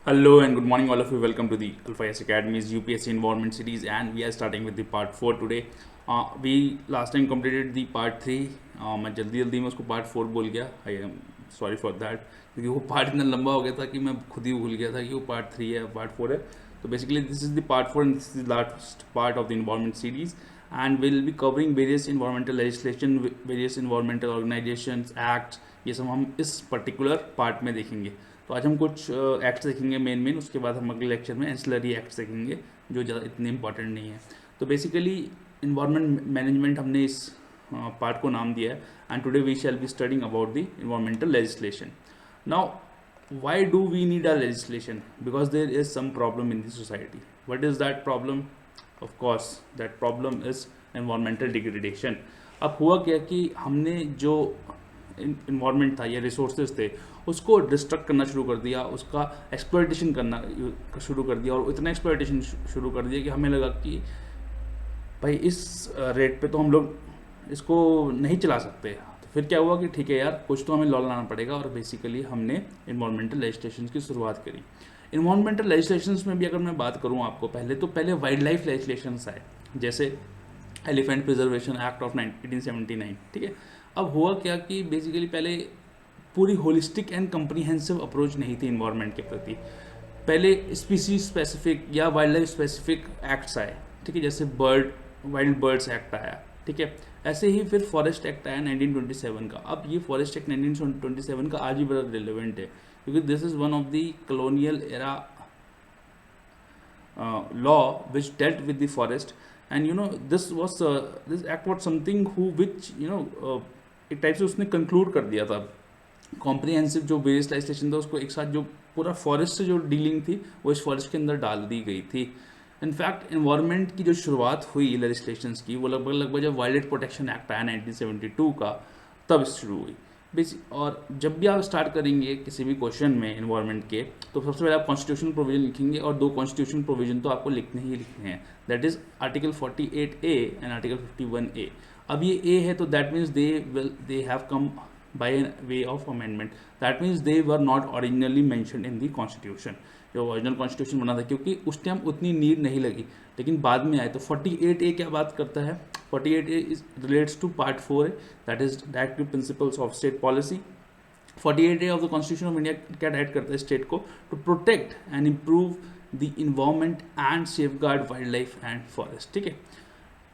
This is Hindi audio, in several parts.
Hello and good morning, all of you. Welcome to the Alpha S Academy's UPSC Environment Series, and we are starting with the part 4 today. We last time completed the part 3. मैं जल्दी में उसको part 4 बोल गया. I am sorry for that, क्योंकि वो part इतना लंबा हो गया था कि मैं खुद ही भूल गया था कि वो part 3 है, part 4 है. So basically this is the part 4 and this is the last part of the environment series, and we'll be covering various environmental legislation, various environmental organizations, acts. ये सब हम इस particular part में देखेंगे. तो आज हम कुछ एक्ट्स देखेंगे मेन, उसके बाद हम अगले लेक्चर में एंसिलरी एक्ट्स देखेंगे जो ज़्यादा इतने इंपॉर्टेंट नहीं है. तो बेसिकली इन्वायरमेंट मैनेजमेंट हमने इस पार्ट को नाम दिया है, and today we shall be studying about the environmental legislation. Now why do we need a legislation? Because there is some problem in the society. What is that problem? Of course that problem is environmental degradation. अब हुआ क्या कि हमने जो इन्वायरमेंट था या रिसोर्सेज थे उसको डिस्ट्रक्ट करना शुरू कर दिया, उसका एक्सप्लॉयटेशन करना शुरू कर दिया, और इतना एक्सप्लॉयटेशन शुरू कर दिया कि हमें लगा कि भाई इस रेट पे तो हम लोग इसको नहीं चला सकते. तो फिर क्या हुआ कि ठीक है यार, कुछ तो हमें लॉ लाना पड़ेगा, और बेसिकली हमने इन्वायरमेंटल लेजिस्लेशन की शुरुआत करी. इन्वायरमेंटल लेजिस्लेशन में भी अगर मैं बात करूँ आपको, पहले वाइल्ड लाइफ लेजिस्लेशन आए, जैसे एलिफेंट प्रिजर्वेशन एक्ट ऑफ 1879. ठीक है. अब हुआ क्या कि बेसिकली पहले पूरी होलिस्टिक एंड कम्प्रीहेंसिव अप्रोच नहीं थी इन्वायरमेंट के प्रति. पहले स्पीसीज स्पेसिफिक या वाइल्ड लाइफ स्पेसिफिक एक्ट्स आए, ठीक है, जैसे वाइल्ड बर्ड्स एक्ट आया, ठीक है. ऐसे ही फिर फॉरेस्ट एक्ट आया 1927 का. अब ये फॉरेस्ट एक्ट 1927 का आज भी बड़ा रिलेवेंट है, क्योंकि this is one of the colonial era law which dealt with the forest, and this act was something which एक टाइप से उसने कंक्लूड कर दिया था. कॉम्प्रिहेंसिव जो वेरियस लेजिस्लेशन था उसको एक साथ, जो पूरा फॉरेस्ट से जो डीलिंग थी वो इस फॉरेस्ट के अंदर डाल दी गई थी. इनफैक्ट इन्वायरमेंट की जो शुरुआत हुई लेजिस्लेशंस की वो लगभग जब वाइल्ड प्रोटेक्शन एक्ट आया 1972 का, तब शुरू हुई. और जब भी आप स्टार्ट करेंगे किसी भी क्वेश्चन में इन्वायरमेंट के, तो सबसे पहले आप कॉन्स्टिट्यूशनल प्रोविजन लिखेंगे, और दो कॉन्स्टिट्यूशनल प्रोविजन तो आपको लिखने ही लिखने हैं. That is article 48A and article 51A. अब ये ए है तो that means they have come by way of amendment. That means they were not originally mentioned in the constitution. जो ओरिजिनल कॉन्स्टिट्यूशन बना था, क्योंकि उस टाइम उतनी नीड नहीं लगी, लेकिन बाद में आए. तो 48A क्या बात करता है? 48A relates to part 4, that is directive principles of state policy. 48A of the constitution of India क्या डायरेक्ट करता है स्टेट को? To protect and improve the environment and safeguard wildlife and forest. ठीक है.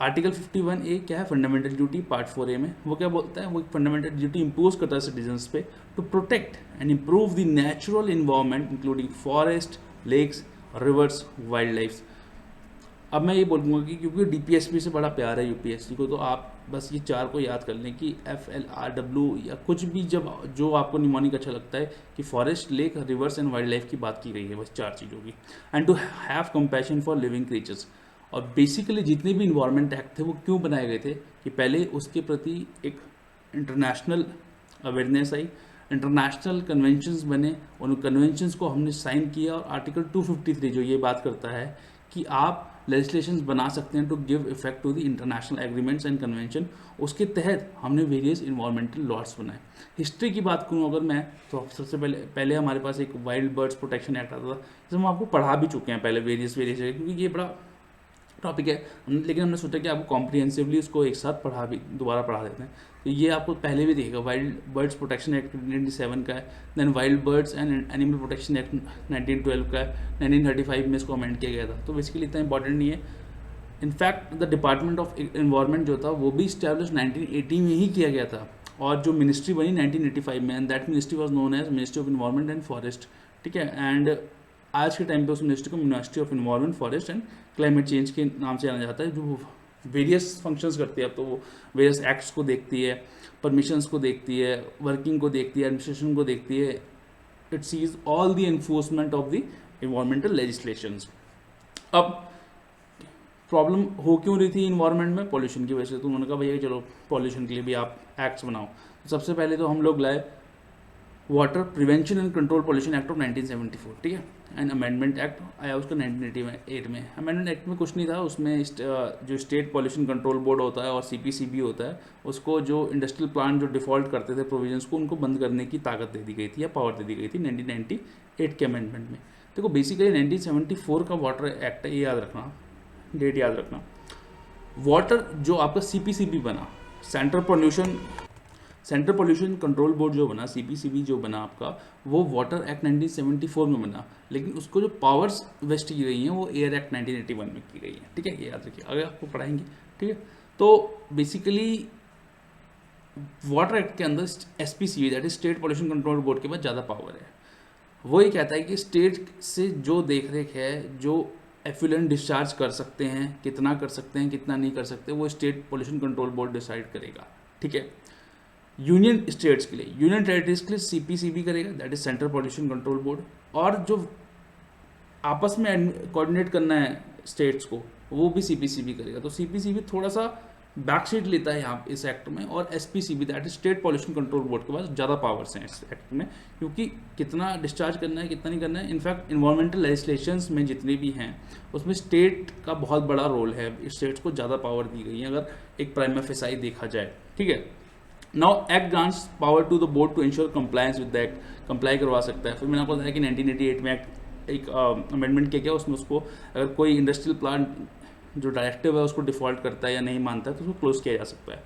आर्टिकल 51A क्या है? Fundamental duty. पार्ट 4A में वो क्या बोलता है? वो एक फंडामेंटल ड्यूटी इम्पोज करता है सिटीजन्स पे to protect and improve the natural environment including forest, lakes, rivers, wildlife. अब मैं ये बोलूँगा कि क्योंकि DPSP से बड़ा प्यार है UPSC को, तो आप बस ये चार को याद कर लें कि FLRW या कुछ भी जो आपको निमोनिक अच्छा लगता है, कि forest, lake, rivers and wildlife की बात की गई है, बस चार चीज़ों की. And to have compassion for living creatures. और बेसिकली जितने भी इन्वायरमेंट एक्ट थे वो क्यों बनाए गए थे? कि पहले उसके प्रति एक इंटरनेशनल अवेयरनेस आई, इंटरनेशनल कन्वेंशंस बने, उन कन्वेंशंस को हमने साइन किया, और आर्टिकल 253 जो ये बात करता है कि आप लेजिस्लेशंस बना सकते हैं to give effect to the international agreements and convention, उसके तहत हमने वेरियस इन्वायरमेंटल लॉज बनाए. हिस्ट्री की बात करूँ अगर मैं, तो सबसे पहले हमारे पास एक वाइल्ड बर्ड्स प्रोटेक्शन एक्ट आता था, जिसमें हम आपको पढ़ा भी चुके हैं पहले वेरियस, क्योंकि ये बड़ा टॉपिक है, लेकिन हमने सोचा कि आपको कॉम्प्रिहेंसिवली उसको एक साथ दोबारा पढ़ा देते हैं. तो ये आपको पहले भी देखेगा. वाइल्ड बर्ड्स प्रोटेक्शन एक्ट 1997 का है. Then wild birds and animal protection act 1912 का है. 1935 में इसको अमेंड किया गया था. तो बेसिकली इतना इंपॉर्टेंट नहीं है. In fact the department of environment जो था वो भी स्टैब्लिश 1980 में ही किया गया था, और जो मिनिस्ट्री बनी 1985 में, and that ministry was known as ministry of environment and forest. ठीक है. एंड आज के टाइम पे उस मिनिस्ट्री को ministry of environment, forest and climate change के नाम से जाना जाता है, जो वेरियस फंक्शंस करती है. अब तो वो वेरियस एक्ट्स को देखती है, परमिशंस को देखती है, वर्किंग को देखती है, एडमिनिस्ट्रेशन को देखती है. It sees all the enforcement of the environmental legislations. अब प्रॉब्लम हो क्यों रही थी इन्वायरमेंट में? पॉल्यूशन की वजह से. तो उन्होंने कहा भैया चलो पॉल्यूशन के लिए भी आप एक्ट्स बनाओ. तो सबसे पहले तो हम लोग लाए water prevention and control pollution act of 1974. ठीक है. एंड अमेंडमेंट एक्ट आया उसका 1988 में. अमेंडमेंट एक्ट में कुछ नहीं था, उसमें जो स्टेट पॉल्यूशन कंट्रोल बोर्ड होता है और CPCB होता है, उसको जो इंडस्ट्रियल प्लांट जो डिफॉल्ट करते थे प्रोविजंस को, उनको बंद करने की ताकत दे दी गई थी या पावर दे दी गई थी 1998 के अमेंडमेंट में. देखो बेसिकली 1974 का वाटर एक्ट है, ये याद रखना, डेट याद रखना। वाटर जो आपका सीपीसीबी बना, सेंट्रल पोल्यूशन कंट्रोल बोर्ड जो बना, सीपीसीबी जो बना आपका, वो वाटर एक्ट 1974 में बना, लेकिन उसको जो पावर्स वेस्ट की गई हैं वो एयर एक्ट 1981 में की गई है। ठीक है, ये याद रखिए, आगे आपको पढ़ाएंगे। ठीक है, तो बेसिकली वाटर एक्ट के अंदर SPCB that is state pollution control board के पास ज़्यादा पावर है। वो ये कहता है कि स्टेट से जो देख रेख है, जो एफ्लुएंट डिस्चार्ज कर सकते हैं, कितना कर सकते हैं, कितना नहीं कर सकते, वो state pollution control board decide करेगा। ठीक है, यूनियन स्टेट्स के लिए, यूनियन टेरिटरीज के लिए सीपीसीबी करेगा, that is central pollution control board. और जो आपस में कोऑर्डिनेट करना है स्टेट्स को, वो भी सीपीसीबी करेगा। तो सीपीसीबी थोड़ा सा बैकसीट लेता है यहाँ इस एक्ट में, और SPCB that is state pollution control board के पास ज़्यादा पावर्स हैं इस एक्ट में, क्योंकि कितना डिस्चार्ज करना है, कितना नहीं करना है। इनफैक्ट इन्वायरमेंटल लेजिस्लेशंस में जितने भी हैं उसमें स्टेट का बहुत बड़ा रोल है, स्टेट्स को ज़्यादा पावर दी गई है अगर एक प्राइमा फेसाई देखा जाए। ठीक है, now act grants power to the board to ensure compliance with the act, comply करवा सकता है। फिर मैंने आपको बताया कि 1988 में एक्ट एक अमेंडमेंट किया गया, उसमें उसको अगर कोई इंडस्ट्रियल प्लांट जो डायरेक्टिव है उसको डिफॉल्ट करता है या नहीं मानता है तो उसको क्लोज किया जा सकता है।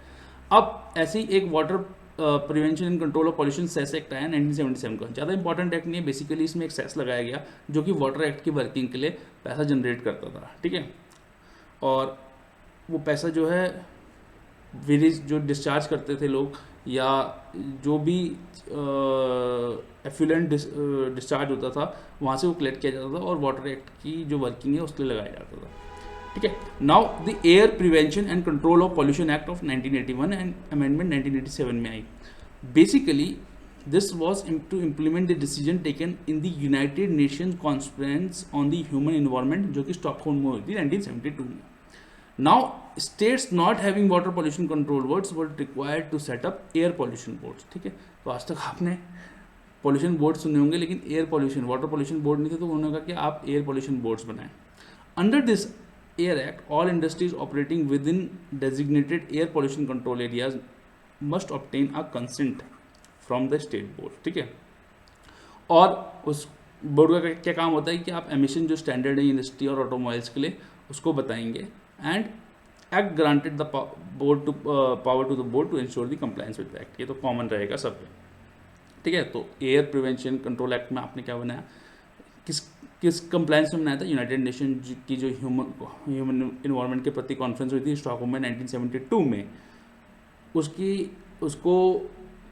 अब ऐसी एक water prevention and control of pollution cess act आया 1977 का, ज़्यादा इंपॉर्टेंट एक्ट नहीं है, बेसिकली इसमें एक सेस लगाया गया जो कि वाटर एक्ट की वर्किंग के लिए पैसा जनरेट करता था। ठीक है, और वो पैसा जो है वेरियस जो डिस्चार्ज करते थे लोग, या जो भी एफ्लुएंट डिस्चार्ज होता था वहाँ से वो कलेक्ट किया जाता था और वाटर एक्ट की जो वर्किंग है उसके लिए लगाया जाता था। ठीक है, now the air prevention and control of pollution act of 1981 and amendment 1987 में आई। Basically this was to implement the decision taken in the United Nation conference on the human environment, जो कि स्टॉकहोम में हुई थी 1972 में। Now states not having water pollution control boards were required to set up air pollution boards. ठीक है, तो आज तक आपने पॉल्यूशन बोर्ड सुने होंगे, लेकिन air pollution, water pollution board नहीं थे, तो उन्होंने कहा कि आप एयर पॉल्यूशन बोर्ड्स बनाएं। Under this Air Act, all industries operating within designated air pollution control areas must obtain a consent from the state board। ठीक है, और उस बोर्ड का क्या काम होता है कि आप एमिशन जो स्टैंडर्ड है इंडस्ट्री और ऑटोमोबाइल्स के लिए उसको बताएंगे, and act granted the board to power to the board to ensure the compliance with the act. ये तो कॉमन रहेगा सब पे। ठीक है, तो एयर प्रिवेंशन कंट्रोल एक्ट में आपने क्या बनाया, किस कंप्लायंस में बनाया था, यूनाइटेड नेशन की जो ह्यूमन इन्वायरमेंट के प्रति कॉन्फ्रेंस हुई थी स्टॉकहोम में 1972 में, उसको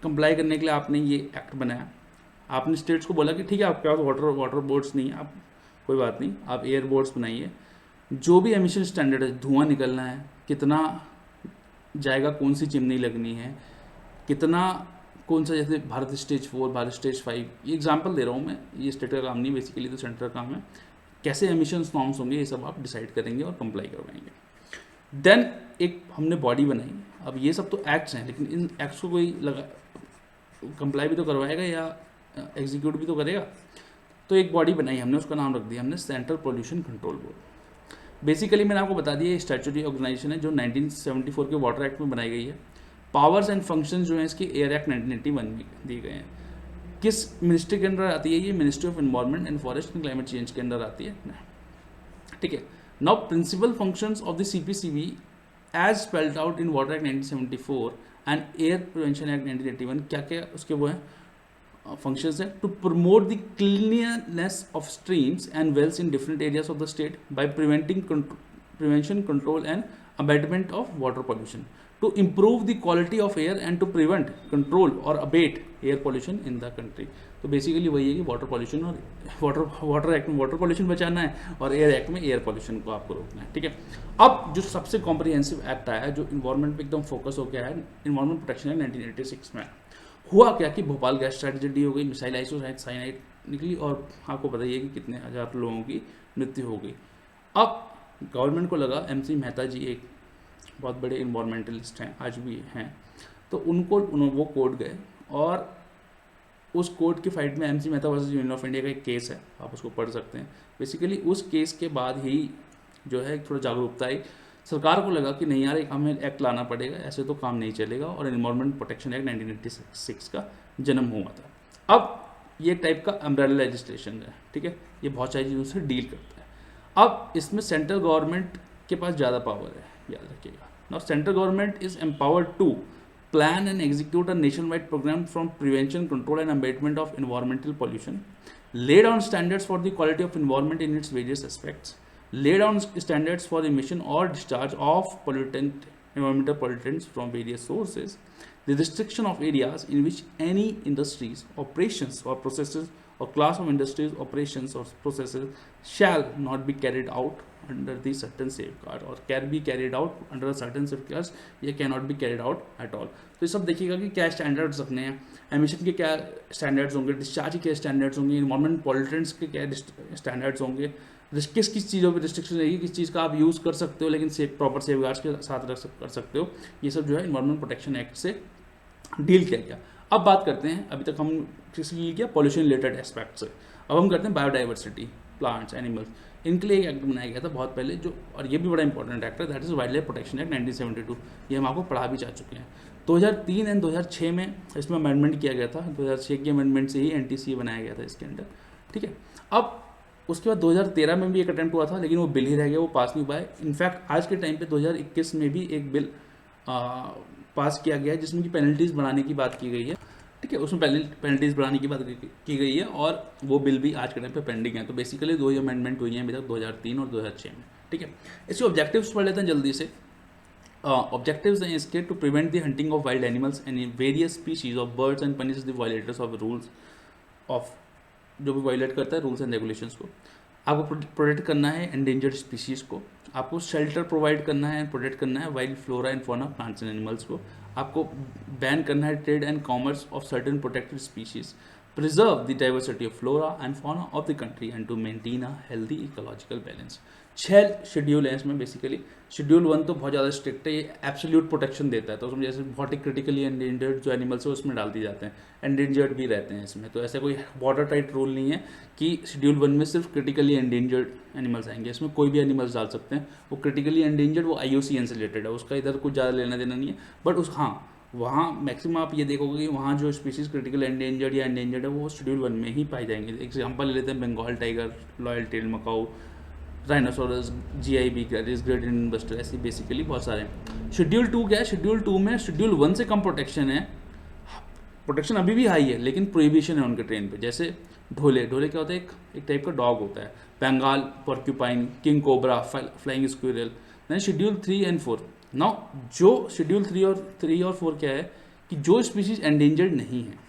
कंप्लाई करने के लिए आपने ये एक्ट बनाया। आपने स्टेट्स को बोला कि ठीक है, आपके पास वाटर बोर्ड्स नहीं है, आप कोई बात नहीं, आप एयर बोर्ड्स बनाइए। जो भी एमिशन स्टैंडर्ड है, धुआं निकलना है, कितना जाएगा, कौन सी चिमनी लगनी है, कितना कौन सा, जैसे भारत स्टेज 4, भारत स्टेज 5, ये एग्जांपल दे रहा हूँ मैं, ये स्टेट का काम नहीं, बेसिकली तो सेंटर का काम है। कैसे एमिशंस नॉर्म्स होंगे ये सब आप डिसाइड करेंगे और कंप्लाई करवाएंगे। देन एक हमने बॉडी बनाई। अब ये सब तो एक्ट्स हैं, लेकिन इन एक्ट्स को कोई कंप्लाई भी तो करवाएगा या एग्जीक्यूट भी तो करेगा। तो एक बॉडी बनाई हमने, उसका नाम रख दिया हमने central pollution control board. Basically मैंने आपको बता दिया, ये स्टैट्यूटरी ऑर्गेनाइजेशन है जो 1974 के वाटर एक्ट में बनाई गई है। पावर्स एंड फंक्शंस जो हैं इसके एयर एक्ट 1981 में दिए गए हैं। किस मिनिस्ट्री के अंदर आती है ये, ministry of environment and forest and climate change के अंदर आती है। ठीक है, now principal functions of the CPCB as spelled out in water act 1974 and air prevention act 1981, क्या क्या उसके वो हैं फंक्शंस हैं, to promote the cleanliness of streams and wells in different areas of the state by prevention control and abatement of water pollution, to improve the quality of air and to prevent, control or abate air pollution in the country। तो बेसिकली वही है कि वाटर पॉल्यूशन और वाटर एक्ट में वाटर पॉल्यूशन बचाना है और एयर एक्ट में एयर पॉल्यूशन को आपको रोकना है। ठीक है, अब जो सबसे कॉम्प्रिहेंसिव एक्ट आया है, जो इन्वायरमेंट पे एकदम फोकस हो गया है, इन्वायरमेंट प्रोटेक्शन एक्ट 1986 में हुआ क्या कि भोपाल गैस ट्रेजेडी हो गई, मिसाइल आइसोसाइनाइड निकली और आपको बताइए कि कितने हज़ार लोगों की मृत्यु हो गई। अब गवर्नमेंट को लगा, एमसी मेहता जी एक बहुत बड़े इन्वायरमेंटलिस्ट हैं, आज भी हैं, तो वो कोर्ट गए और उस कोर्ट की फाइट में MC Mehta versus union of India का एक केस है, आप उसको पढ़ सकते हैं। बेसिकली उस केस के बाद ही जो है थोड़ा जागरूकता आई, सरकार को लगा कि नहीं यार एक हमें एक्ट लाना पड़ेगा, ऐसे तो काम नहीं चलेगा, और इन्वायरमेंट प्रोटेक्शन एक्ट 1986 का जन्म हुआ था। अब ये टाइप का अम्ब्रेला लेजिस्लेशन है, ठीक है, ये बहुत सारी चीज़ों से डील करता है। अब इसमें सेंट्रल गवर्नमेंट के पास ज़्यादा पावर है, याद रखिएगा। Now central government is empowered to plan and execute a nationwide program from prevention, control and abatement of environmental pollution, lay down standards for the quality of environment in its various aspects, lay down standards for emission or discharge of environmental pollutants from various sources, the restriction of areas in which any industries, operations or processes or class of industries, operations or processes shall not be carried out under the certain safeguard or can be carried out under a certain safeguards, ये cannot be carried out at all। तो ये सब देखिएगा कि क्या स्टैंडर्ड्स रखने हैं, एमिशन के क्या स्टैंडर्ड्स होंगे, डिस्चार्ज के क्या स्टैंडर्ड्स होंगे, इन्वायरमेंट पॉल्यूटेंट्स के क्या स्टैंडर्ड्स होंगे, किस किस चीज़ों पर रिस्ट्रिक्शन रहेगी, किस चीज़ का आप यूज़ कर सकते हो लेकिन प्रॉपर सेफगार्ड्स के साथ कर सकते हो, ये सब जो है इन्वायरमेंट प्रोटेक्शन एक्ट से डील किया गया। अब बात करते हैं, अभी तक हम किसी डील किया पॉल्यूशन रिलेटेड एस्पेक्ट से, अब हम करते हैं बायोडाइवर्सिटी, प्लांट्स, एनिमल्स, इनके लिए एक एक्ट बनाया गया था बहुत पहले जो, और ये भी बड़ा इंपॉर्टेंट एक्ट है, that is wild life protection act 1972। ये हम आपको पढ़ा भी जा चुके हैं। 2003 एंड 2006 में इसमें अमेंडमेंट किया गया था, 2006 की अमेंडमेंट से ही NTCA बनाया गया था इसके अंदर, ठीक है। अब उसके बाद 2013 में भी एक अटेम्प्ट हुआ था लेकिन वो बिल ही रह गया, वो पास नहीं हुआ है। इनफैक्ट आज के टाइम पे 2021 में भी एक बिल पास किया गया है जिसमें कि पेनल्टीज़ बढ़ाने की बात की गई है, ठीक है, उसमें पेनल्टीज बढ़ाने की बात की गई है और वो बिल भी आज के टाइम पे पेंडिंग है। तो बेसिकली 2 ही अमेंडमेंट हुई हैं अभी तक, 2003 और 2006 में, ठीक है। इसके ऑब्जेक्टिव्स पढ़ लेते हैं जल्दी से। ऑब्जेक्टिव्स हैं इसके, to prevent the hunting of wild animals and various species of birds and punish the violators of rules of, जो भी वायलेट करता है रूल्स एंड रेगुलेशंस को। आपको प्रोटेक्ट करना है एंडेंजर्ड स्पीशीज़ को, आपको शेल्टर प्रोवाइड करना है, प्रोटेक्ट करना है wild flora and fauna, plants and animals को, आपको बैन करना है trade and commerce of certain protected species, preserve the diversity of flora and fauna of the country and to maintain a healthy ecological balance. 6 schedule हैं इसमें बेसिकली। शेड्यूल 1 तो बहुत ज़्यादा स्ट्रिक्ट है, ये एब्सोल्यूट प्रोटेक्शन देता है, तो उसमें जैसे बहुत ही क्रिटिकली एंडेंजर्ड जो एनिमल्स है उसमें डाल दिए जाते हैं, एंडेंजर्ड भी रहते हैं इसमें, तो ऐसा कोई बॉर्डर टाइट रूल नहीं है कि शेड्यूल 1 में सिर्फ क्रिटिकली एंडेंजर्ड एनिमल्स आएंगे, इसमें कोई भी एनिमल्स डाल सकते हैं। वो क्रिटिकली एंडेंजर्ड वो IUCN से रिलेटेड है, उसका इधर कुछ ज़्यादा लेना देना नहीं है, बट उस हाँ वहाँ मैक्सिमम आप ये देखोगे कि वहाँ जो स्पीशीज़ क्रिटिकल एंडेंजर्ड या एंडेंजर्ड है वो शेड्यूल 1 में ही पाई जाएंगे। एग्जाम्पल ले लेते हैं Bengal tiger, royal tail macaw, rhinoceros, GIB great Indian bustard, ऐसी बेसिकली बहुत सारे हैं। शेड्यूल 2 क्या है? शेड्यूल 2 में शेड्यूल 1 से कम प्रोटेक्शन है, प्रोटेक्शन अभी भी हाई है लेकिन प्रोहिबिशन है उनके ट्रेन पे। जैसे ढोले क्या होता है, एक टाइप का डॉग होता है, Bengal porcupine, king cobra, flying squirrel. Then schedule 3 and 4। Now जो शेड्यूल 3 और 4 क्या है कि जो स्पीशीज एंडेंजर्ड नहीं है,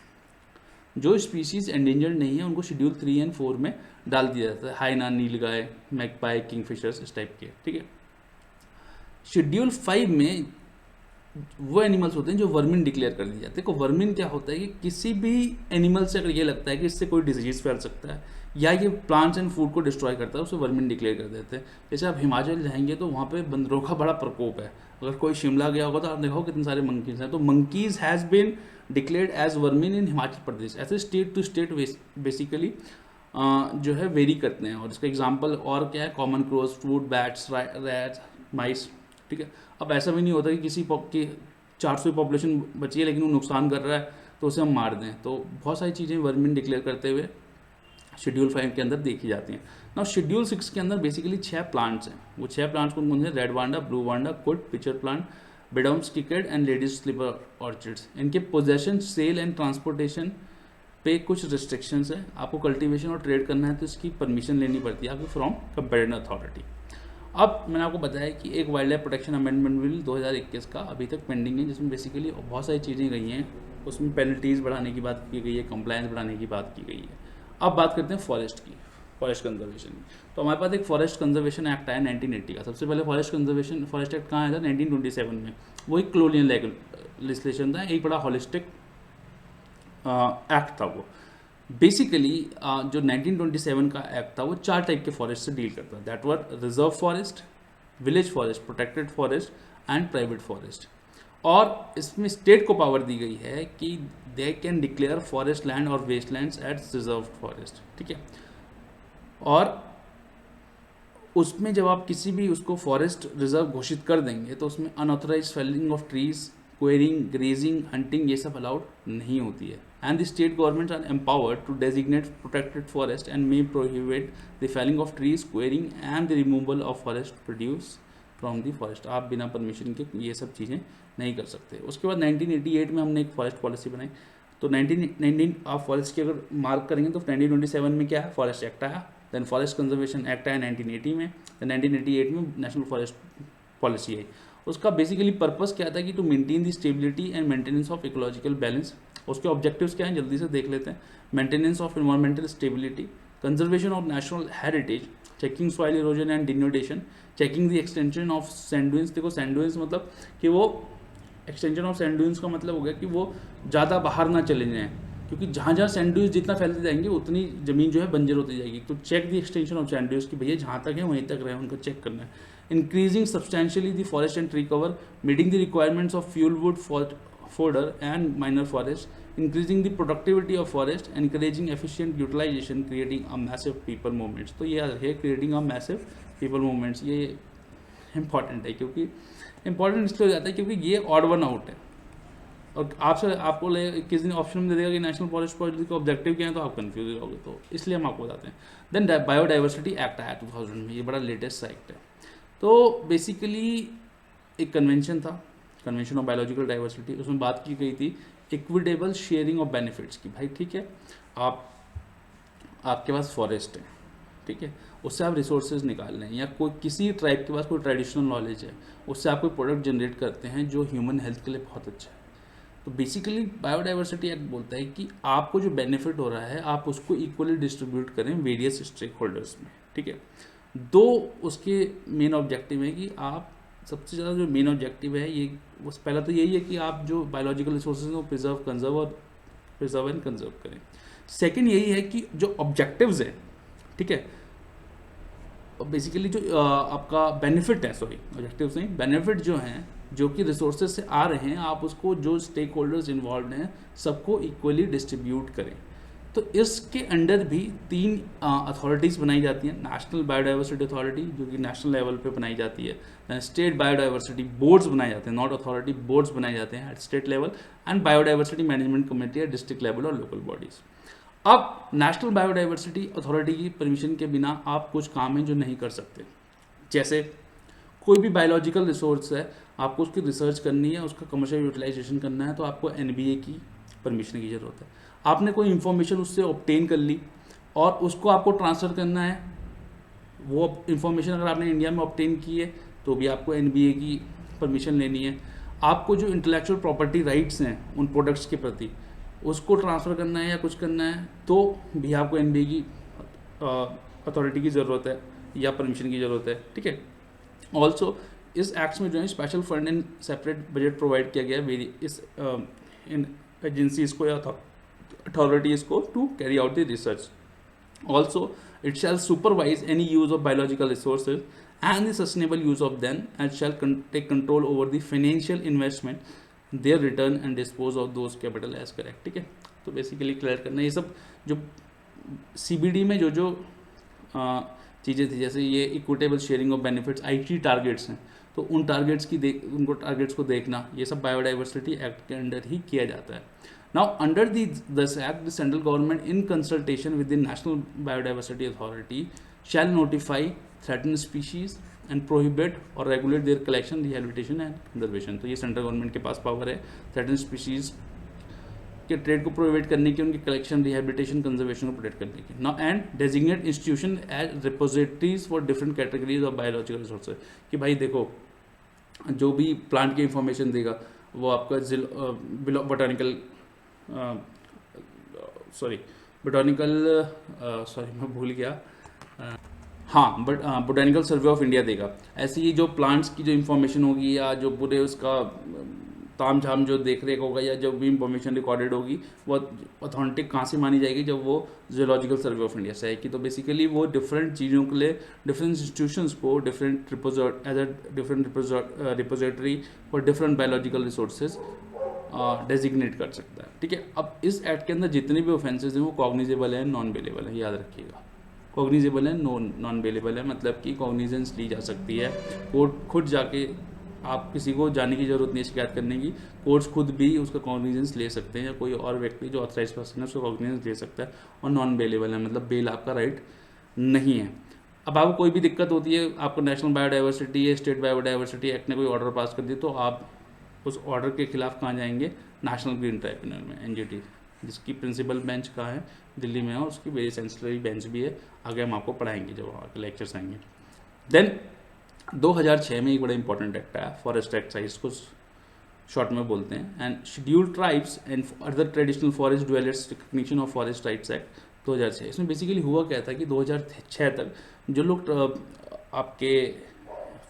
जो स्पीशीज एंडेंजर्ड नहीं है उनको शेड्यूल 3 एंड 4 में डाल दिया जाता है, हाइना, नीलगाय, मैगपाई, किंगफिशर्स, इस टाइप के, ठीक है। शेड्यूल 5 में वो एनिमल्स होते हैं जो वर्मिन डिक्लेयर कर दिए जाते हैं। देखो वर्मिन क्या होता है कि किसी भी एनिमल से अगर ये लगता है कि इससे कोई डिजीज फैल सकता है या ये प्लांट्स एंड फूड को डिस्ट्रॉय करता है, उसे वर्मिन डिक्लेयर कर देते हैं। जैसे आप हिमाचल जाएंगे तो वहाँ पे बंदरों का बड़ा प्रकोप है, अगर कोई शिमला गया होगा तो आप देखो कितने सारे मंकीज हैं, तो monkeys has been declared as vermin in Himachal Pradesh. ऐसे स्टेट टू स्टेट बेसिकली जो है वेरी करते हैं, और इसका एग्जाम्पल और क्या है, common crows, fruit bats, rats, mice, ठीक है। अब ऐसा भी नहीं होता कि किसी की 400 पॉपुलेशन बची है लेकिन वो नुकसान कर रहा है तो उसे हम मार दें। तो बहुत सारी चीज़ें वर्मिन डिक्लेयर करते हुए शेड्यूल 5 के अंदर देखी जाती हैं। नाउ शेड्यूल 6 के अंदर बेसिकली 6 प्लांट्स हैं। वो 6 प्लांट्स कौन कौन से? Red vanda, blue vanda, Kuth, pitcher plant, Beddome's, cycad and ladies slipper orchids. इनके पोजेशन, सेल एंड ट्रांसपोर्टेशन पे कुछ रिस्ट्रिक्शंस है। आपको कल्टीवेशन और ट्रेड करना है तो इसकी परमिशन लेनी पड़ती है आपको फ्रॉम कंपेटेंट अथॉरिटी। अब मैंने आपको बताया कि एक wild life protection amendment bill 2021 का अभी तक पेंडिंग है, जिसमें बेसिकली बहुत सारी चीज़ें गई हैं। उसमें पेनल्टीज़ बढ़ाने की बात की गई है, कंप्लायंस बढ़ाने की बात की गई है। अब बात करते हैं फॉरेस्ट की, फॉरेस्ट कंजर्वेशन की। तो हमारे पास एक फॉरेस्ट कंजर्वेशन एक्ट आया 1980 का। सबसे पहले फॉरेस्ट एक्ट कहाँ आया था? 1927 में। वो एक कॉलोनियल लेजिस्लेशन था, एक बड़ा हॉलिस्टिक एक्ट था वो। बेसिकली जो 1927 का एक्ट था वो 4 टाइप के फॉरेस्ट से डील करता है, that are reserve forest, village forest, protected forest and private forest. और इसमें स्टेट को पावर दी गई है कि they can declare forest land और waste lands as reserve forest, ठीक है। और उसमें जब आप किसी भी उसको फॉरेस्ट रिजर्व घोषित कर देंगे तो उसमें unauthorise felling of trees, quarrying, grazing, hunting, ये सब अलाउड नहीं होती है। and the state governments are empowered to designate protected forest and may prohibit the felling of trees, quarrying and the removal of forest produce from the forest. आप बिना परमिशन के ये सब चीज़ें नहीं कर सकते। उसके बाद 1988 में हमने एक फॉरेस्ट पॉलिसी बनाई। तो 1919 आप फॉरेस्ट की अगर मार्क करेंगे तो 1927 में क्या है, फॉरेस्ट एक्ट आया, देन फॉरेस्ट कंजर्वेशन एक्ट आया 1980 में, देन 1988 में नेशनल फॉरेस्ट पॉलिसी आई। उसका बेसिकली पर्पस क्या था कि to maintain the stability and maintenance of ecological balance. उसके ऑब्जेक्टिव्स क्या हैं जल्दी से देख लेते हैं। Maintenance of environmental stability, conservation of national heritage, checking soil erosion and denudation, checking the extension of sand dunes. देखो सैंड ड्यून्स मतलब कि वो एक्सटेंशन ऑफ सैंड ड्यून्स का मतलब हो गया कि वो ज़्यादा बाहर ना चले जाएँ, क्योंकि जहाँ जहाँ सैंड ड्यून्स जितना फैलते जाएंगे उतनी ज़मीन जो है बंजर होती जाएगी। तो check the extension of sand dunes कि भैया जहाँ तक है वहीं तक रहे, उनको चेक करना है। Increasing substantially the forest and tree cover, meeting the requirements of fuel wood fodder and minor forest, increasing the productivity of forest, encouraging efficient utilization, creating a massive people movements। तो ये है creating a massive people movements, ये important है, क्योंकि important इसलिए हो जाता है क्योंकि ये odd one out है। और आपको किस दिन ऑप्शन में दे देगा कि नेशनल फॉरेस्ट पॉलिसी का ऑब्जेक्टिव क्या है, तो आप कंफ्यूज हो गए, तो इसलिए हम आपको बताते हैं। देन बायोडाइवर्सिटी एक्ट आया 2000 में, ये बड़ा लेटेस्ट एक्ट है। तो बेसिकली एक कन्वेंशन था, कन्वेंशन ऑफ बायोलॉजिकल डाइवर्सिटी, उसमें बात की गई थी इक्विटेबल शेयरिंग ऑफ बेनिफिट्स की। भाई ठीक है, आपके पास फॉरेस्ट है, ठीक है, उससे आप रिसोर्सेज निकाल रहे हैं, या कोई किसी ट्राइब के पास कोई ट्रेडिशनल नॉलेज है, उससे आप कोई प्रोडक्ट जनरेट करते हैं जो ह्यूमन हेल्थ के लिए बहुत अच्छा है। तो बेसिकली बायोडाइवर्सिटी एक्ट बोलता है कि आपको जो बेनिफिट हो रहा है आप उसको इक्वली डिस्ट्रीब्यूट करें वेरियस स्टेक होल्डर्स में, ठीक है। दो उसके मेन ऑब्जेक्टिव है कि आप सबसे ज़्यादा जो मेन ऑब्जेक्टिव है ये पहला तो यही है कि आप जो बायोलॉजिकल रिसोर्सेज हैं वो प्रिजर्व एंड कंजर्व करें। सेकंड यही है कि जो ऑब्जेक्टिव्स है, ठीक है, बेसिकली जो आपका बेनिफिट है, सॉरी ऑब्जेक्टिव्स नहीं, बेनिफिट जो हैं जो कि रिसोर्सेज से आ रहे हैं, आप उसको जो स्टेक होल्डर्स इन्वॉल्व हैं सबको इक्वली डिस्ट्रीब्यूट करें। तो इसके अंडर भी 3 अथॉरिटीज़ बनाई जाती हैं। नेशनल बायोडाइवर्सिटी अथॉरिटी जो कि नेशनल लेवल पे बनाई जाती है, स्टेट बायोडाइवर्सिटी बोर्ड्स बनाए जाते हैं, नॉट अथॉरिटी, बोर्ड्स बनाए जाते हैं at state level, and biodiversity management committee है डिस्ट्रिक्ट लेवल और लोकल बॉडीज़। अब नेशनल बायोडाइवर्सिटी अथॉरिटी की परमिशन के बिना आप कुछ काम हैं जो नहीं कर सकते। जैसे कोई भी बायोलॉजिकल रिसोर्स है, आपको उसकी रिसर्च करनी है, उसका कमर्शियल यूटिलाइजेशन करना है, तो आपको एनबीए की परमिशन की ज़रूरत है। आपने कोई इन्फॉर्मेशन उससे ऑब्टेन कर ली और उसको आपको ट्रांसफ़र करना है, वो इन्फॉर्मेशन अगर आपने इंडिया में ऑब्टेन की है तो भी आपको एनबीए की परमिशन लेनी है। आपको जो इंटेलेक्चुअल प्रॉपर्टी राइट्स हैं उन प्रोडक्ट्स के प्रति, उसको ट्रांसफ़र करना है या कुछ करना है तो भी आपको एनबीए की अथॉरिटी की ज़रूरत है या परमिशन की ज़रूरत है, ठीक है। ऑल्सो इस एक्ट्स में जो है special fund and separate budget provide किया गया है इस इन एजेंसीज को या authorities को to carry out the research. Also, it shall supervise any use of biological resources and the sustainable use of them, and shall take control over the financial investment, their return and dispose of those capital as correct, ठीक है। तो बेसिकली क्लियर करना ये सब जो CBD में जो चीज़ें थी, जैसे ये equitable sharing of benefits, IT targets हैं, तो उन टारगेट्स उनको टारगेट्स को देखना, ये सब बायोडाइवर्सिटी एक्ट के अंडर ही किया जाता है। Now, under this Act, the central government, in consultation with the National Biodiversity Authority, shall notify threatened species and prohibit or regulate their collection, rehabilitation and conservation। तो ये सेंट्रल गवर्नमेंट के पास पावर है थ्रेटन्ड स्पीशीज के ट्रेड को प्रोहिबिट करने की, उनकी कलेक्शन, रिहेबिलिटेशन, कंजर्वेशन को प्रोटेक्ट करने की। Now and designate institution as repositories for different categories of biological resources, कि भाई देखो जो भी प्लांट की इंफॉर्मेशन देगा वो आपका बोटानिकल मैं भूल गया, हाँ but botanical survey of India देगा। ऐसे ही जो प्लांट्स की जो इन्फॉर्मेशन होगी या जो पूरे उसका ताम झाम जो देख रेख होगा या जो भी इंफॉर्मेशन रिकॉर्डेड होगी वो ऑथेंटिक कहाँ से मानी जाएगी, जब वो जियोलॉजिकल सर्वे ऑफ इंडिया से आएगी। तो बेसिकली वो डिफरेंट चीज़ों के लिए डिफरेंट इंस्टीट्यूशंस को different repository for different biological resources designate कर सकता है, ठीक है। अब इस एक्ट के अंदर जितने भी ऑफेंसेज हैं वो कॉग्निजेबल है, नॉन बेलेबल है, याद रखिएगा। कॉग्निजेबल है, नॉन बेलेबल है, मतलब कि कॉग्निजेंस ली जा सकती है, कोर्ट खुद जाके आप किसी को जाने की ज़रूरत नहीं है शिकायत करने की, कोर्ट्स खुद भी उसका कॉग्निजेंस ले सकते हैं या कोई और व्यक्ति जो ऑथराइज पर्सन है उसका कॉग्निजेंस ले सकता है, और नॉन बेलेबल है, मतलब बेल आपका राइट नहीं है। अब आपको कोई भी दिक्कत होती है, आपको नेशनल बायोडाइवर्सिटी या स्टेट बायोडाइवर्सिटी एक्ट ने कोई ऑर्डर पास कर दिया, तो आप उस ऑर्डर के खिलाफ कहाँ जाएंगे, नेशनल ग्रीन ट्राइब्यूनल में, एनजीटी, जिसकी प्रिंसिपल बेंच कहाँ है, दिल्ली में है, और उसकी वेरी सेंसिटरी बेंच भी है, आगे हम आपको पढ़ाएंगे जब वहाँ के लेक्चर्स आएंगे। देन 2006 में एक बड़ा इंपॉर्टेंट एक्ट आया, फॉरेस्ट एक्ट साइज को शॉर्ट में बोलते हैं, and scheduled tribes and other traditional forest dwellers recognition of forest rights act 2006। इसमें बेसिकली हुआ क्या था कि 2006 तक जो लोग आपके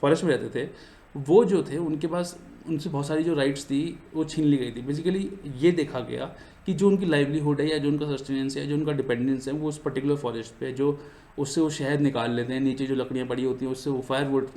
फॉरेस्ट में रहते थे, वो जो थे उनके पास, उनसे बहुत सारी जो राइट्स थी वो छीन ली गई थी। बेसिकली ये देखा गया कि जो उनकी लाइवलीहुड है या जो उनका सस्टेनेंस है, जो उनका डिपेंडेंस है, वो उस पर्टिकुलर फॉरेस्ट पे, जो उससे वो शहद निकाल लेते हैं, नीचे जो लकड़ियाँ पड़ी होती हैं उससे वो फायरवुड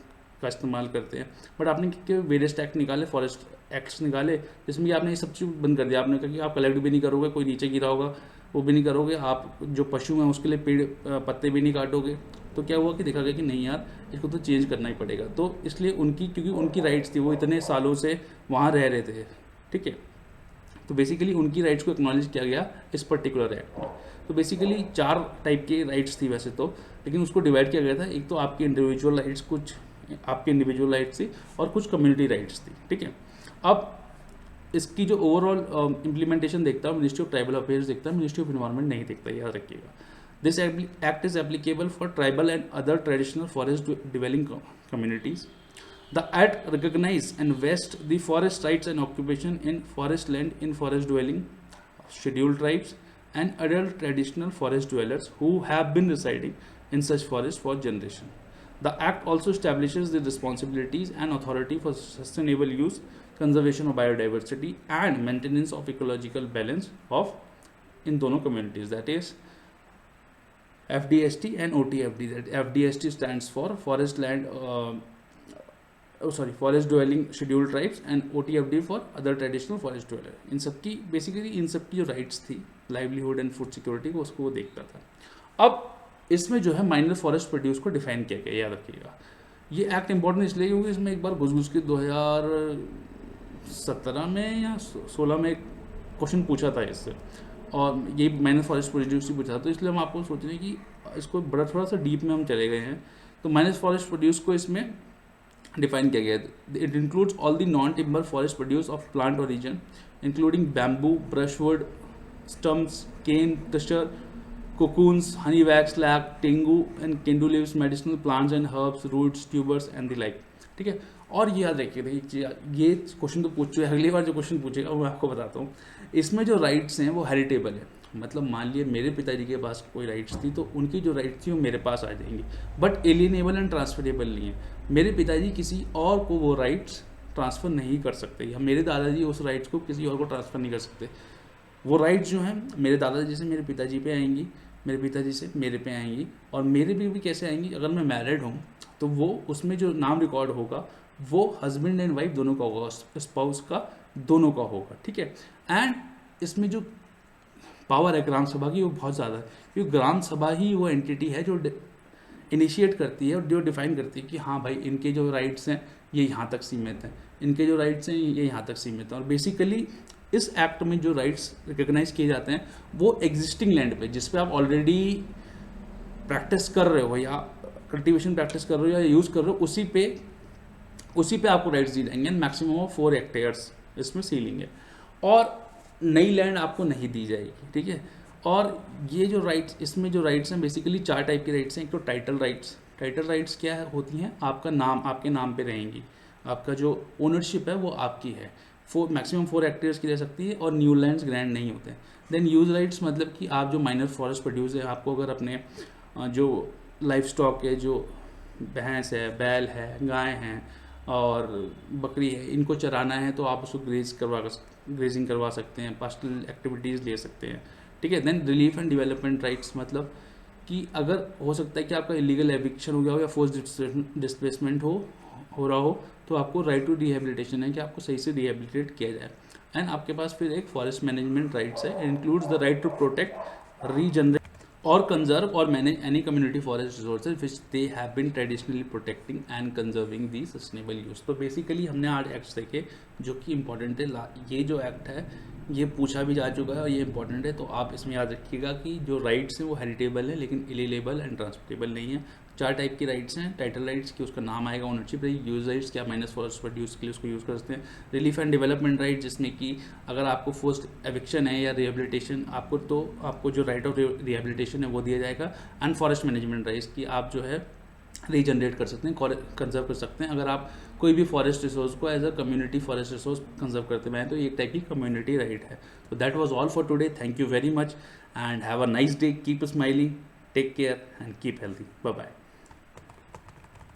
का इस्तेमाल करते हैं। बट आपने क्या वेरियस एक्ट निकाले, फॉरेस्ट एक्ट्स निकाले, जिसमें कि आपने ये सब चीज़ बंद कर दिया। आपने कहा कि आप कलेक्ट भी नहीं करोगे, कोई नीचे गिरा होगा वो भी नहीं करोगे, आप जो पशु हैं उसके लिए पेड़ पत्ते भी नहीं काटोगे। तो क्या हुआ कि देखा गया कि नहीं यार, इसको तो चेंज करना ही पड़ेगा। तो इसलिए उनकी, क्योंकि उनकी राइट्स थी, वो इतने सालों से वहाँ रह रहे थे, ठीक है, तो बेसिकली उनकी राइट्स को एक्नॉलेज किया गया इस पर्टिकुलर एक्ट में। तो बेसिकली 4 टाइप की राइट्स थी वैसे तो, लेकिन उसको डिवाइड किया गया था। एक तो आपकी इंडिविजुअल राइट्स, कुछ आपकी इंडिविजुअल राइट्स थी, और कुछ कम्युनिटी राइट्स थी, ठीक है। अब इसकी जो ओवरऑल इम्प्लीमेंटेशन देखता है मिनिस्ट्री ऑफ ट्राइबल अफेयर्स देखता है, मिनिस्ट्री ऑफ इन्वायरमेंट नहीं देखता, याद रखिएगा। This act is applicable for tribal and other traditional forest dwelling communities. The Act recognize and vest the forest rights and occupation in forest land in forest dwelling scheduled tribes and adult traditional forest dwellers who have been residing in such forest for generation. The Act also establishes the responsibilities and authority for sustainable use, conservation of biodiversity and maintenance of ecological balance of in दोनों communities, that is FDST and OTFD. That FDST stands for Forest Land forest dwelling scheduled tribes, and OTFD for other traditional forest dweller. इन सबकी बेसिकली इन सबकी जो राइट्स थी, लाइवलीहुड एंड फूड सिक्योरिटी को, उसको वो देखता था। अब इसमें जो है माइनर फॉरेस्ट प्रोड्यूस को डिफाइन किया गया, याद रखिएगा। ये एक्ट इंपॉर्टेंट इसलिए क्योंकि इसमें एक बार घुस के 2017 में या 16 में क्वेश्चन पूछा था इससे, और ये माइनर फॉरेस्ट प्रोड्यूस ही पूछा था। तो इसलिए हम आपको सोच रहे हैं कि इसको बड़ा थोड़ा सा डीप में हम चले गए हैं। तो माइनर फॉरेस्ट प्रोड्यूस को इसमें डिफाइन किया गया है। It includes all the non timber forest produce of plant origin including bamboo, brushwood, stumps, cane, crusher, cocoons, honey wax, lac, tendu and kendu leaves, medicinal plants and herbs, roots, tubers and the like, ठीक है। और ये याद रखिए, ये क्वेश्चन तो पूछ चुके, अगली बार जो क्वेश्चन पूछेगा वो मैं आपको बताता हूँ। इसमें जो राइट्स हैं वो हेरिटेबल है, मतलब मान लिए मेरे पिताजी के पास कोई राइट्स थी तो उनकी जो राइट्स थी वो मेरे पास आ जाएंगी, बट एलिएनेबल एंड ट्रांसफरेबल नहीं है। मेरे पिताजी किसी और को वो राइट्स ट्रांसफ़र नहीं कर सकते, या मेरे दादाजी उस राइट्स को किसी और को ट्रांसफ़र नहीं कर सकते। वो राइट्स जो हैं मेरे दादाजी से मेरे पिताजी पे आएंगी, मेरे पिताजी से मेरे पे आएंगी, और मेरे भी कैसे आएंगी, अगर मैं मैरिड हूँ तो वो उसमें जो नाम रिकॉर्ड होगा वो हस्बैंड एंड वाइफ दोनों का होगा, स्पाउस का दोनों का होगा, ठीक है। एंड इसमें जो पावर है ग्राम सभा की वो बहुत ज़्यादा है, क्योंकि ग्राम सभा ही वो एंटिटी है जो इनिशिएट करती है और जो डिफाइन करती है कि हाँ भाई इनके जो राइट्स हैं ये यहाँ तक सीमित हैं, इनके जो राइट्स हैं ये यहाँ तक सीमित हैं। और बेसिकली इस एक्ट में जो राइट्स रिकग्नाइज किए जाते हैं वो एग्जिस्टिंग लैंड पे, जिस पे आप ऑलरेडी प्रैक्टिस कर रहे हो या कल्टीवेशन प्रैक्टिस कर रहे हो या यूज़ कर रहे हो, उसी पे आपको राइट्स दी जाएंगे। मैक्सिमम ऑफ 4 हेक्टेयर्स इसमें सीलिंग है, और नई लैंड आपको नहीं दी जाएगी, ठीक है। और ये जो राइट्स, इसमें जो राइट्स हैं बेसिकली 4 टाइप के राइट्स हैं। एक तो टाइटल राइट्स। टाइटल राइट्स क्या होती हैं, आपका नाम आपके नाम पे रहेंगी, आपका जो ओनरशिप है वो आपकी है, मैक्सिमम 4 हेक्टेयर्स की रह सकती है, और न्यू लैंड्स ग्रैंड नहीं होते। देन यूज राइट्स, मतलब कि आप जो माइनर फॉरेस्ट प्रोड्यूस है, आपको अगर अपने जो लाइफ स्टॉक है, जो भैंस है, बैल है, गाय हैं और बकरी है, इनको चराना है तो आप उसको ग्रेजिंग करवा सकते हैं, पास्टल एक्टिविटीज़ ले सकते हैं, ठीक है। Then relief and development rights, मतलब कि अगर हो सकता है कि आपका इलीगल एविक्शन हो गया हो या फोर्स डिस्प्लेसमेंट हो रहा हो, तो आपको राइट टू रिहेबिलिटेशन है कि आपको सही से रिहेबिलिटेट किया जाए। एंड आपके पास फिर एक फॉरेस्ट मैनेजमेंट राइट्स है, includes the right to protect, regenerate or conserve or manage any community forest resources which they have been traditionally protecting and conserving the sustainable use। तो बेसिकली हमने 8 एक्ट्स देखे जो कि इंपॉर्टेंट है। ये जो एक्ट है ये पूछा भी जा चुका है और ये इंपॉर्टेंट है, तो आप इसमें याद रखिएगा कि जो राइट्स हैं वो हेरिटेबल है लेकिन इलीलेबल एंड ट्रांसफरेबल नहीं है। 4 टाइप की राइट्स हैं। टाइटल राइट्स की उसका नाम आएगा ओनरशिप राइट। यूज राइट्स क्या माइनस फॉरेस्ट प्रोड्यूस के लिए उसको यूज़ कर सकते हैं। रिलीफ एंड डेवलपमेंट राइट जिसमें कि अगर आपको फोर्स्ड एविक्शन है या रिहेबिलिटेशन आपको, तो आपको जो राइट ऑफ रिहेबिलिटेशन है वो दिया जाएगा। एंड फॉरेस्ट मैनेजमेंट राइट्स की आप जो है रीजनरेट कर सकते हैं, कंजर्व कर सकते हैं। अगर आप कोई भी फॉरेस्ट रिसोर्स को as a community forest resource conserve करते हैं तो ये एक टाइप की कम्युनिटी राइट है। तो that was all for today. Thank you very much and have a nice day. Keep smiling, take care and keep healthy. Bye bye.